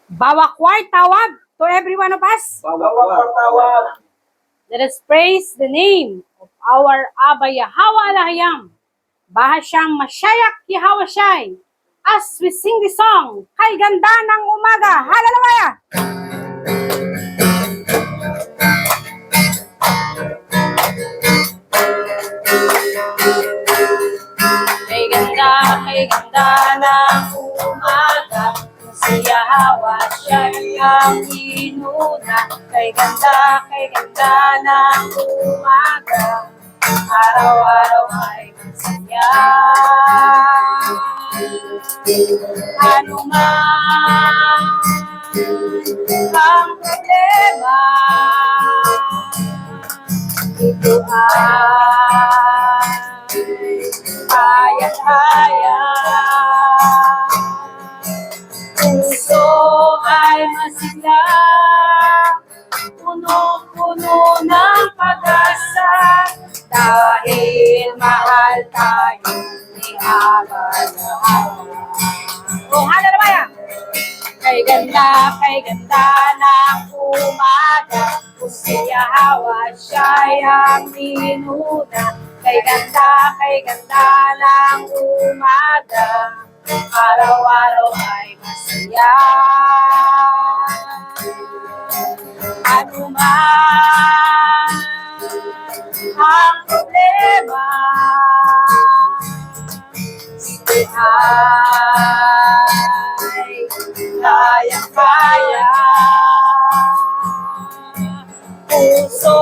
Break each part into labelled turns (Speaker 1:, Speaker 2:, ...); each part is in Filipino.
Speaker 1: Bawakwar tawag to every one of us.
Speaker 2: Tawag.
Speaker 1: Let us praise the name of our Abba Yahweh Elohim. Bahasyang Mashayak Yahweh Shai. As we sing the song, Kay Ganda ng Umaga. Hallelujah! Kay ganda ng umaga, si Yahweh Shai ang inuna. Kay ganda ng umaga, araw-araw ay masaya. Ano man ang problema, ito ay kaya-kaya. Puso ay masigla, puno-puno ng pag-asa, dahil mahal tayo ni Abba Yahweh. Oh, hallelujah! Kay ganda ng umaga, kung si Yahweh Shai ang inuna. Kay ganda ng umaga, araw-araw ay masaya. Ano man ang problema, ito ay kaya-kaya. Puso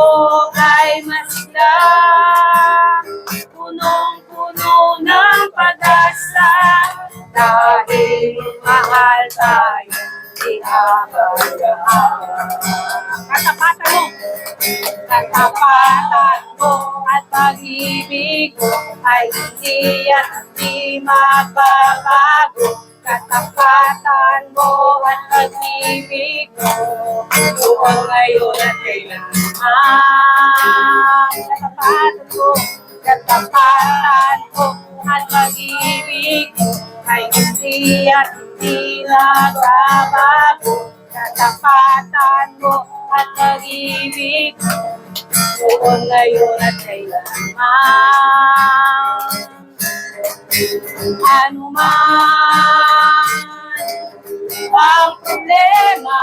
Speaker 1: ay masigla, punong-puno ng pag-asa, dahil mahal tayo ni Abba Yahweh. Katapatan mo at pag-ibig mo ay hindi magbabago. Katapatan mo at pag-ibig mo, doon ngayon at kailanman. Katapatan mo at pag-ibig mo ay hindi nagbabago. Katapatan mo at pag-ibig mo, doon ngayon at kailanman. Ano man ang problema,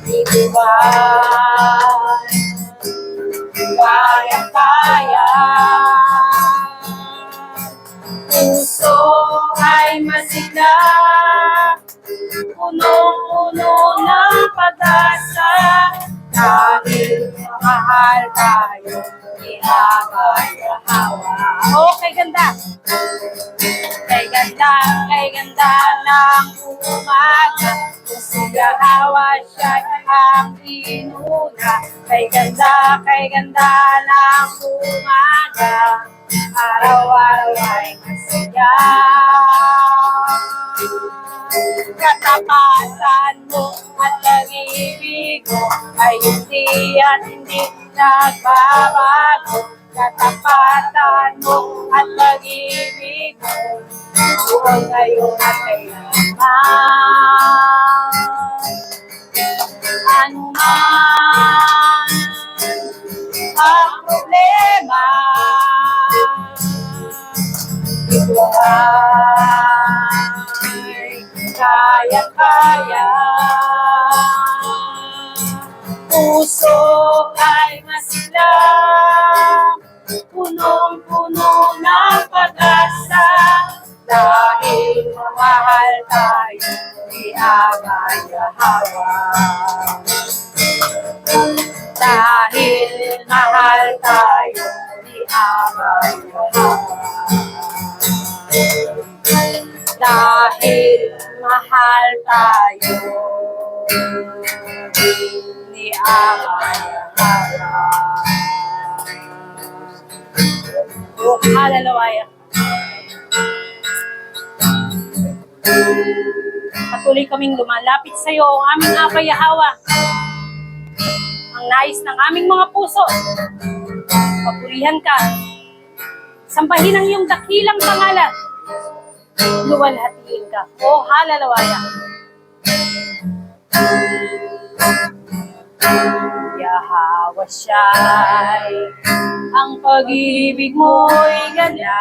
Speaker 1: ito ba'y kaya-kaya? Puso ay masigla, punong-puno ng pag-asa, dahil mahal tayo ni Abba Yahweh. Oh, kay ganda ng umaga, kung si Yahweh Shai ang inuna. Kay ganda ng umaga, araw-araw ay masaya. Katapatan mo at pag-ibig mo ay hindi nagbabago. Katapatan mo at pag-ibig mo, doon ngayon at kailanman. Ano man ang problema, ito ay kaya-kaya. Puso ay masigla, punong-puno ng pag-asa, dahil mahal tayo ni Abba Yahweh. Dahil mahal tayo ni Abba Yahweh. Dahil mahal tayo ni Abba Yahweh. Oh, hallelujah. Patuloy kaming lumalapit sa iyo, ang aming Abba Yahweh. Ang nais ng aming mga puso, papurihan ka, sambahin ang iyong dakilang pangalan, luwalhatiin ka. O halalawaya. Yahawa siya'y ang pag-ibig mo'y ganap.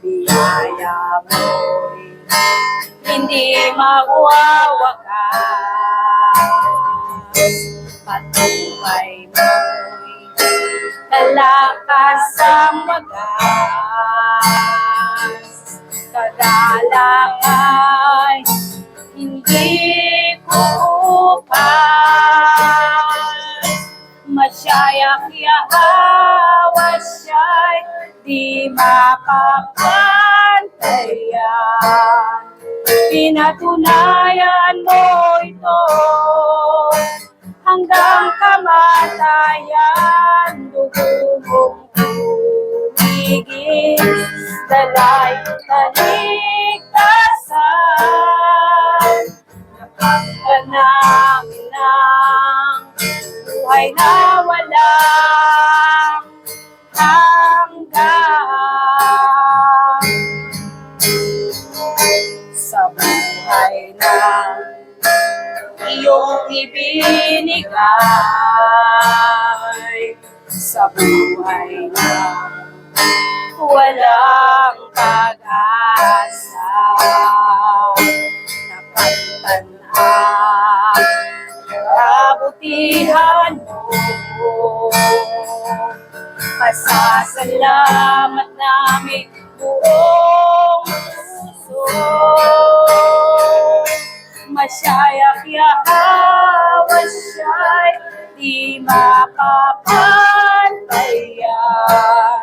Speaker 1: Biyaya mo'y hindi mawawakas. Patuloy mo'y kalakas ang wagas. Kagalang ay hindi kuupas. Masyayak yahawa siya'y di mapapantayan. Pinatunayan mo ito hanggang kamatayan. Dugo mong tumigis, dalay kaligtasan. Napagkanamin ng buhay na walang hanggan. Sa buhay na iyong ibinigay, sa buhay na walang pag-asa, napagtanang kabutihan mo. Pasasalamat namin buong puso. Masyayak yahawa siya'y di mapapantayan.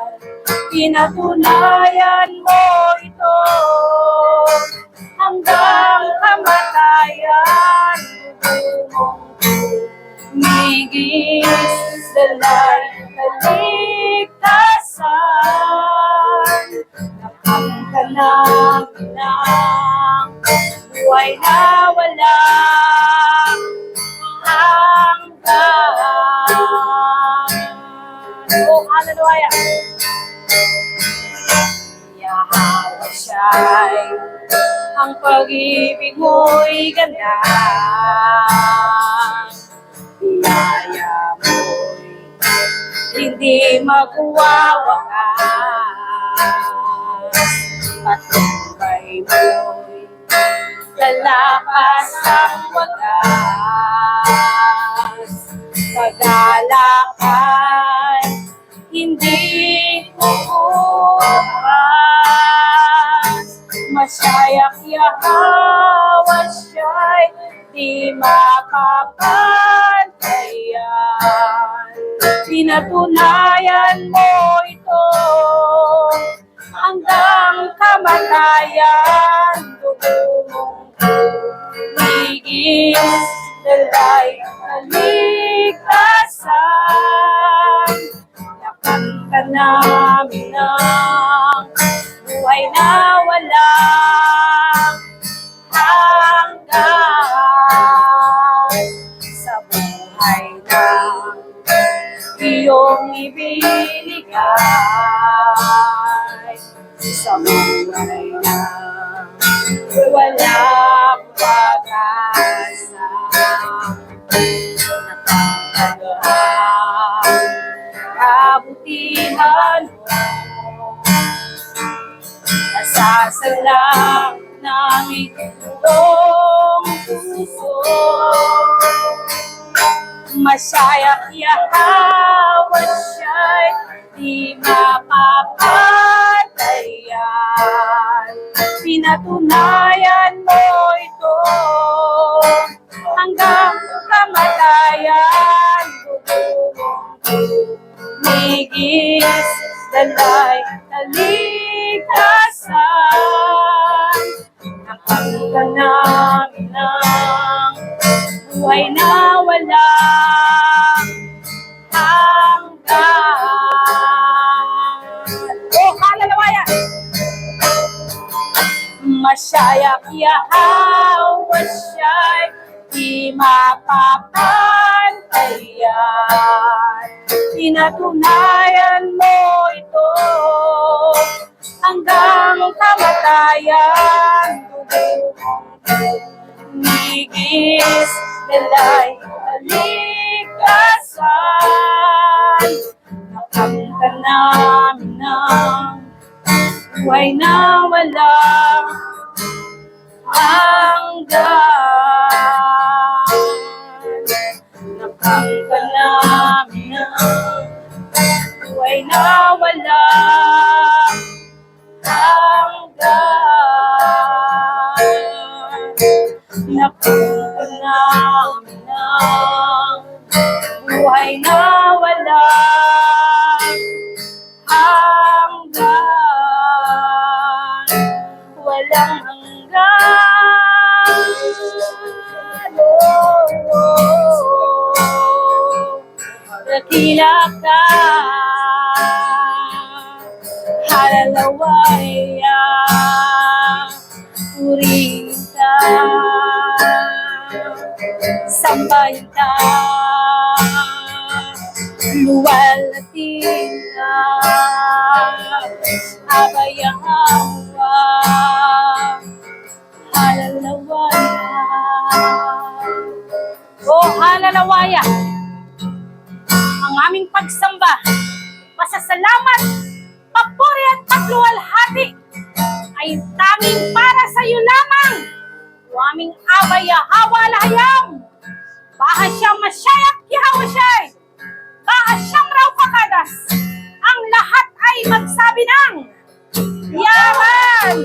Speaker 1: Pinatunayan mo ito hanggang kamatayan. Dugo mong tumigis, dalay kaligtasan. Napagtanang ng buhay na walang hanggan. Oh, hallelujah! Yahawa siya'y ang pag-ibig mo'y ganap. Biyaya mo'y hindi magwawakas. Patuloy mo'y lalakas ang wagas. Kagalakay hindi kukupas. Masyayak yahawa siya'y di makapantayan. Pinatunayan mo ito hanggang kamatayan. Dugo mong tumigis, dalay kaligtasan. Napagtan namin ng buhay na walang hanggan. Sa buhay na iyong ibinigay, sa buhay na walang pag-asa, napagtanggap kabutihan mo. Nasasalang namin buong puso. Masyayak yahawa siya'y di mapapantayan. Pinatunayan mo ito hanggang kamatayan. Dugo mong tumigis, dalay kaligtasan. Napagtanang ng buhay na walang hanggan. Oh, hallelujah! Masyayak yahawa siya'y di mapapantayan. Pinatunayan mo ito hanggang hanggang kamatayan. Nigis nila'y kalikasan. Nakamta namin ng buhay na walang hanggan. Nakamta namin ng buhay na walang hanggan. Nakamta namin ng buhay na walang hanggan. Walang hanggan. Dakila ka, halalawaya, purihin ka, sambahin ka, luwalhatin ka, Abaya-Hawa, halalawaya. Oh, halalawaya, ang aming pagsamba, pasasalamat, papuri at pagluwalhati ay tanging para sa iyo lamang. O aming Abaya-Hawa Lahayam, Bahasyam Masyayak Yahawashay, Bahasyam Raw Pakadas, ang lahat ay magsabi ng Yaman!